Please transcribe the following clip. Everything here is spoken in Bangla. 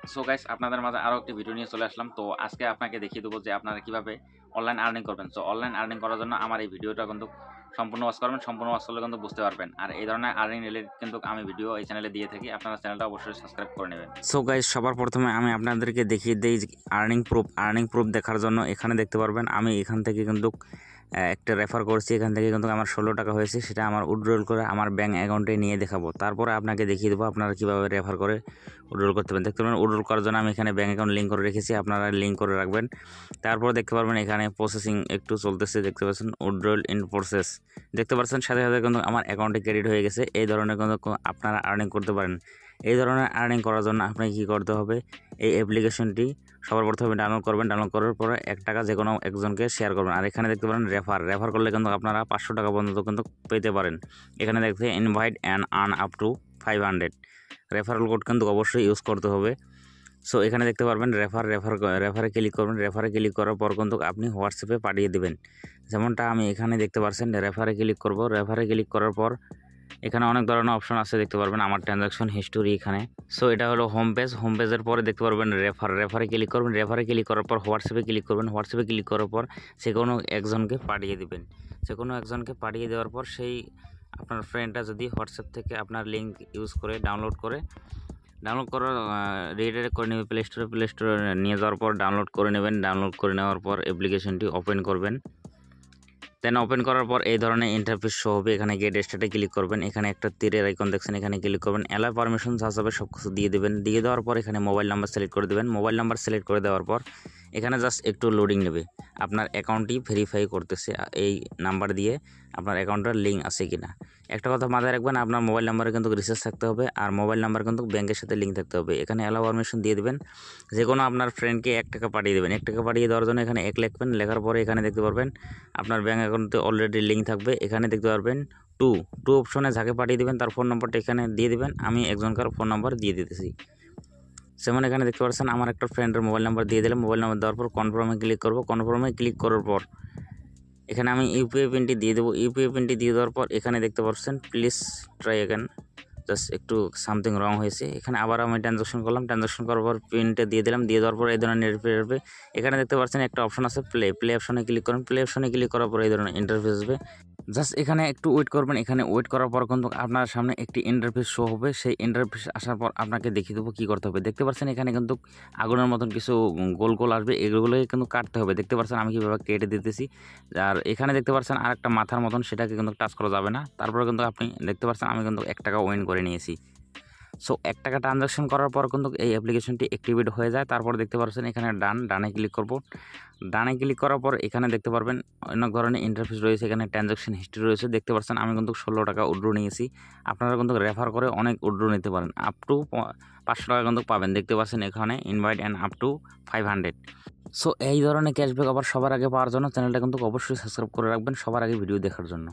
সো গাইস আপনাদের মাঝে আরো একটি ভিডিও নিয়ে চলে আসলাম। তো আজকে আপনাকে দেখিয়ে দেবো যে আপনারা কিভাবে অনলাইন আর্নিং করবেন। সো অনলাইন আর্নিং করার জন্য আমার এই ভিডিওটা কিন্তু সম্পূর্ণ ওয়াচ করবেন, সম্পূর্ণ ওয়াচ করলে কিন্তু বুঝতে পারবেন। আর এই ধরনের আর্নিং রিলেটেড কিন্তু আমি ভিডিও এই চ্যানেলে দিয়ে থাকি, আপনারা চ্যানেলটা অবশ্যই সাবস্ক্রাইব করে নেবেন। সো গাইস সবার প্রথমে আমি আপনাদেরকে দেখিয়ে দিই আর্নিং প্রুফ দেখার জন্য এখানে দেখতে পারবেন আমি এখান থেকে কিন্তু একটা রেফার করছি, এখান থেকে কিন্তু আমার 16 টাকা হয়েছে, সেটা আমার উইথড্রল করে আমার ব্যাঙ্ক অ্যাকাউন্টে নিয়ে দেখাবো। তারপরে আপনাকে দেখিয়ে দেবো আপনারা কীভাবে রেফার করে উইথড্রল করতে পারেন। দেখতে পারেন উইথড্রল করার জন্য আমি এখানে ব্যাঙ্ক অ্যাকাউন্ট লিঙ্ক করে রেখেছি, আপনারা লিঙ্ক করে রাখবেন। তারপরে দেখতে পারবেন এখানে প্রসেসিং একটু চলতেছে, দেখতে পাচ্ছেন উইথড্রল ইন প্রসেস, দেখতে পাচ্ছেন সাথে সাথে কিন্তু আমার অ্যাকাউন্টে ক্রেডিট হয়ে গেছে। এই ধরনের কিন্তু আপনারা আর্নিং করতে পারেন। এই ধরনের আর্নিং করার জন্য আপনাকে কী করতে হবে, এই অ্যাপ্লিকেশনটি সবার প্রথমে ডাউনলোড করবেন। ডাউনলোড করার পরে 1 টাকা যে কোনো একজনকে শেয়ার করবেন। আর এখানে দেখতে পারেন রেফার করলে কিন্তু আপনারা 500 টাকা পর্যন্ত কিন্তু পেতে পারেন। এখানে দেখতে invite and earn up to 500 referral code কিন্তু অবশ্যই ইউজ করতে হবে। সো এখানে দেখতে পারবেন রেফারে ক্লিক করবেন। রেফারে ক্লিক করার পর কিন্তু আপনি হোয়াটসঅ্যাপে পাঠিয়ে দেবেন। যেমনটা আমি এখানে দেখতে পাচ্ছেন রেফারে ক্লিক করব। রেফারে ক্লিক করার পর এখানে অনেক ধরনের অপশন আছে, দেখতে পারবেন আমার ট্রানজাকশন হিস্টোরি এখানে। সো এটা হলো হোম পেজের পরে দেখতে পারবেন রেফারে ক্লিক করবেন। রেফারে ক্লিক করার পর হোয়াটসঅ্যাপে ক্লিক করবেন। হোয়াটসঅ্যাপে ক্লিক করার পর যে কোনো একজনকে পাঠিয়ে দিবেন। যে কোনো একজনকে পাঠিয়ে দেওয়ার পর সেই আপনার ফ্রেন্ডটা যদি হোয়াটসঅ্যাপ থেকে আপনার লিঙ্ক ইউজ করে ডাউনলোড করার রিডাইরেক্ট করে নেবে প্লে স্টোরে নিয়ে যাওয়ার পর ডাউনলোড করে নেবেন। ডাউনলোড করে নেওয়ার পর অ্যাপ্লিকেশনটি ওপেন করবেন। দেন ওপেন করার পর এই ধরনের ইন্টারফেস শো হবে। এখানে গেট স্টার্টে ক্লিক করবেন। এখানে একটা তীরের আইকন দেখছেন, এখানে ক্লিক করবেন। অ্যালাউ পারমিশন যা হবে সব কিছু দিয়ে দেবেন। দিয়ে দেওয়ার পর এখানে মোবাইল নাম্বার সিলেক্ট করে দেবেন। মোবাইল নাম্বার সিলেক্ট করে দেওয়ার পর এখানে জাস্ট একটু লোডিং নেবে। আপনার অ্যাকাউন্টটি ভেরিফাই করতেছে এই নাম্বার দিয়ে আপনার অ্যাকাউন্টের লিঙ্ক আছে কিনা। একটা কথা মাথায় রাখবেন, আপনার মোবাইল নাম্বারে কিন্তু রিচার্জ থাকতে হবে, আর মোবাইল নাম্বার কিন্তু ব্যাংকের সাথে লিঙ্ক থাকতে হবে। এখানে অ্যালাউ পারমিশন দিয়ে দেবেন। যে কোনো আপনার ফ্রেন্ডকে 1 টাকা পাঠিয়ে দেবেন। 1 টাকা পাঠিয়ে দেওয়ার জন্য এখানে 1 লিখবেন। লেখার পরে এখানে দেখতে পারবেন আপনার ব্যাঙ্ক অ্যাকাউন্টে অলরেডি লিঙ্ক থাকবে। এখানে দেখতে পারবেন টু অপশনে যাকে পাঠিয়ে দেবেন তার ফোন নম্বরটা এখানে দিয়ে দেবেন। আমি একজনকার ফোন নাম্বার দিয়ে দিতেছি। যেমন এখানে দেখতে পাচ্ছেন আমার একটা ফ্রেন্ডের মোবাইল নাম্বার দিয়ে দিলাম। মোবাইল নাম্বার দেওয়ার পর কনফার্মে ক্লিক করব। কনফার্মে ক্লিক করার পর এখানে আমি ইউপিআই পিনটি দিয়ে দেবো। ইউপিআই পিনটি দিয়ে দেওয়ার পর এখানে দেখতে পাচ্ছেন প্লিজ ট্রাই অ্যাগেন, জাস্ট একটু সামথিং রং হয়েছে। এখানে আবার আমি ট্রানজাকশন করলাম। ট্রানজাকশন করার পর পিনটা দিয়ে দিলাম। দিয়ে দেওয়ার পর এই ধরনের ইন্টারফেস আসবে। এখানে দেখতে পাচ্ছেন একটা অপশন আছে প্লে অপশনে ক্লিক করুন। প্লে অপশনে ক্লিক করার পর এই ধরনের ইন্টারফেস আসবে। জাস্ট এখানে একটু ওয়েট করবেন। এখানে ওয়েট করার পর কিন্তু আপনার সামনে একটি ইন্টারফেস শো হবে। সেই ইন্টারফেস আসার পর আপনাকে দেখিয়ে দেবো কী করতে হবে। দেখতে পাচ্ছেন এখানে কিন্তু আগুনের মতন কিছু গোল আসবে, এগুলোকে কিন্তু কাটতে হবে। দেখতে পাচ্ছেন আমি কীভাবে কেটে দিতেছি। আর এখানে দেখতে পাচ্ছেন আর একটা মাথার মতন, সেটাকে কিন্তু টাচ করা যাবে না। তারপরে কিন্তু আপনি দেখতে পাচ্ছেন আমি কিন্তু 1 টাকা উইন করে নিয়েছি। সো 1 টাকা ট্রানজাকশন করার পর কিন্তু এই অ্যাপ্লিকেশনটি অ্যাক্টিভেট হয়ে যায়। তারপর দেখতে পাচ্ছেন এখানে ডানে ক্লিক করব। ডানে ক্লিক করার পর এখানে দেখতে পারবেন অনেক ধরনের ইন্টারফেস রয়েছে। এখানে ট্রানজাকশন হিস্ট্রি রয়েছে। দেখতে পাচ্ছেন আমি কিন্তু 16 টাকা উইথড্র নিয়েছি। আপনারা কিন্তু রেফার করে অনেক উইথড্র নিতে পারেন, আপ টু 500 টাকা কিন্তু পাবেন। দেখতে পাচ্ছেন এখানে invite and up to 500। So এই ধরনের ক্যাশব্যাক আবার সবার আগে পাওয়ার জন্য চ্যানেলটা কিন্তু অবশ্যই সাবস্ক্রাইব করে রাখবেন, সবার আগে ভিডিও দেখার জন্য।